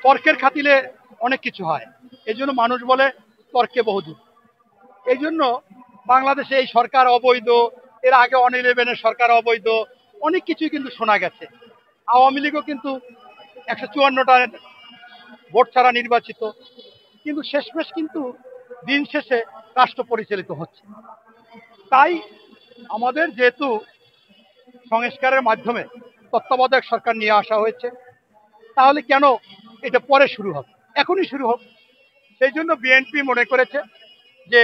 তর্কের খাতিলে অনেক কিছু হয়। এই জন্য মানুষ বলে তর্কে বহুদূর। এই জন্য বাংলাদেশে এই সরকার অবৈধ, এর আগে অন-11-এর সরকার অবৈধ, অনেক কিছুই কিন্তু শোনা গেছে। আওয়ামী লীগও কিন্তু 154টা ভোট ছাড়া নির্বাচিত, কিন্তু শেষমেশ কিন্তু দিন শেষে রাষ্ট্র পরিচালিত হচ্ছে। তাই আমাদের যেহেতু সংস্কারের মাধ্যমে তত্ত্বাবধায়ক সরকার নিয়ে আসা হয়েছে, তাহলে কেন এটা পরে শুরু হবে, এখনই শুরু হোক। সেই জন্য বিএনপি মনে করেছে যে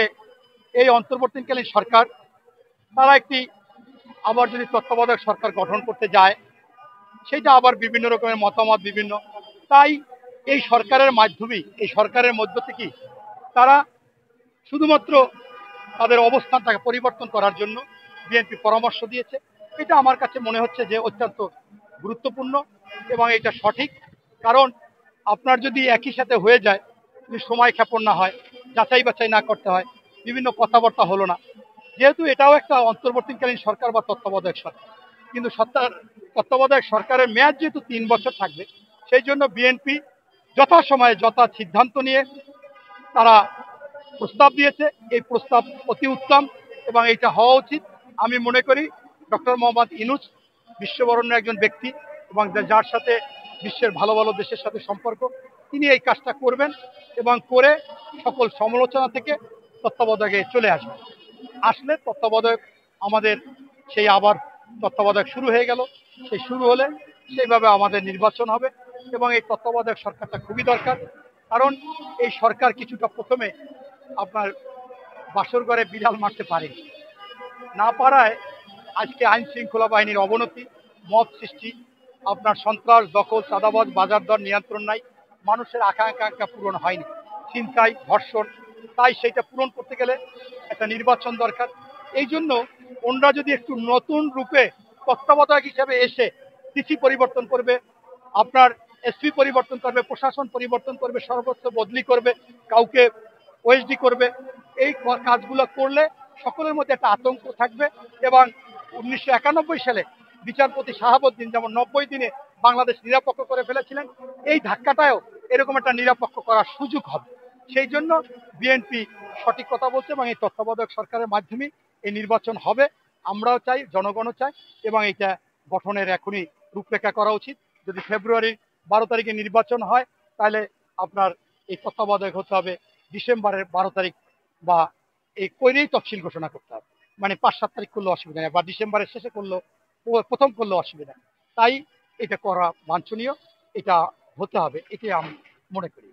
এই অন্তর্বর্তীকালীন সরকার তারা একটি আবার যদি তত্ত্বাবধায়ক সরকার গঠন করতে যায়, সেটা আবার বিভিন্ন রকমের মতামত বিভিন্ন। তাই এই সরকারের মাধ্যমেই, এই সরকারের মধ্য থেকেই তারা শুধুমাত্র তাদের অবস্থানটাকে পরিবর্তন করার জন্য বিএনপি পরামর্শ দিয়েছে। এটা আমার কাছে মনে হচ্ছে যে অত্যন্ত গুরুত্বপূর্ণ এবং এটা সঠিক। কারণ আপনার যদি একই সাথে হয়ে যায়, যদি সময় ক্ষেপণ না হয়, যাচাই বাছাই না করতে হয়, বিভিন্ন কথাবার্তা হলো না, যেহেতু এটাও একটা অন্তর্বর্তীকালীন সরকার বা তত্ত্বাবধায়ক সরকার, কিন্তু তত্ত্বাবধায়ক সরকারের মেয়াদ যেহেতু 3 বছর থাকবে, সেই জন্য বিএনপি যথাসময়ে যথা সিদ্ধান্ত নিয়ে তারা প্রস্তাব দিয়েছে। এই প্রস্তাব অতি উত্তম এবং এটা হওয়া উচিত। আমি মনে করি ডক্টর মোহাম্মদ ইউনূস বিশ্ববরণ্য একজন ব্যক্তি এবং যার সাথে বিশ্বের ভালো ভালো দেশের সাথে সম্পর্ক, তিনি এই কাজটা করবেন এবং করে সকল সমালোচনা থেকে তত্ত্বাবধায়কে চলে আসবেন। আসলে তত্ত্বাবধায়ক আমাদের সেই আবার তত্ত্বাবধায়ক শুরু হয়ে গেল। সেই শুরু হলে সেইভাবে আমাদের নির্বাচন হবে এবং এই তত্ত্বাবধায়ক সরকারটা খুবই দরকার। কারণ এই সরকার কিছুটা প্রথমে আপনার বাসর ঘরে বিড়াল মারতে পারে না পারায় আজকে আইন শৃঙ্খলা বাহিনীর অবনতি, মব সৃষ্টি, আপনার সন্ত্রাস, দখল, চাঁদাবাজ, বাজার দর নিয়ন্ত্রণ নাই, মানুষের আকাঙ্ক্ষা পূরণ হয়নি, ছিনতাই, ধর্ষণ। তাই সেইটা পূরণ করতে গেলে একটা নির্বাচন দরকার। এই জন্য ওনরা যদি একটু নতুন রূপে তত্ত্বাবধায়ক হিসেবে এসে তিথি পরিবর্তন করবে, আপনার এসপি পরিবর্তন করবে, প্রশাসন পরিবর্তন করবে, সর্বোচ্চ বদলি করবে, কাউকে ওএসডি করবে, এই কাজগুলো করলে সকলের মধ্যে একটা আতঙ্ক থাকবে। এবং 1991 সালে বিচারপতি শাহাবুদ্দিন যেমন 90 দিনে বাংলাদেশ নিরপেক্ষ করে ফেলেছিলেন, এই ধাক্কাটাও এরকম একটা নিরপেক্ষ করার সুযোগ হবে। সেই জন্য বিএনপি সঠিক কথা বলছে এবং এই তত্ত্বাবধায়ক সরকারের মাধ্যমে এই নির্বাচন হবে। আমরাও চাই, জনগণও চাই এবং এটা গঠনের এখনই রূপরেখা করা উচিত। যদি ফেব্রুয়ারির 12 তারিখে নির্বাচন হয়, তাহলে আপনার এই তত্ত্বাবধায়ক হতে হবে ডিসেম্বরের 12 তারিখ বা এই কইরেই তফসিল ঘোষণা করতে হবে। মানে 5-7 তারিখ করলে অসুবিধা নেই, বা ডিসেম্বরের শেষে করলেও, প্রথম করলেও অসুবিধা নেই। তাই এটা করা বাঞ্ছনীয়, এটা হতে হবে, এটি আমি মনে করি।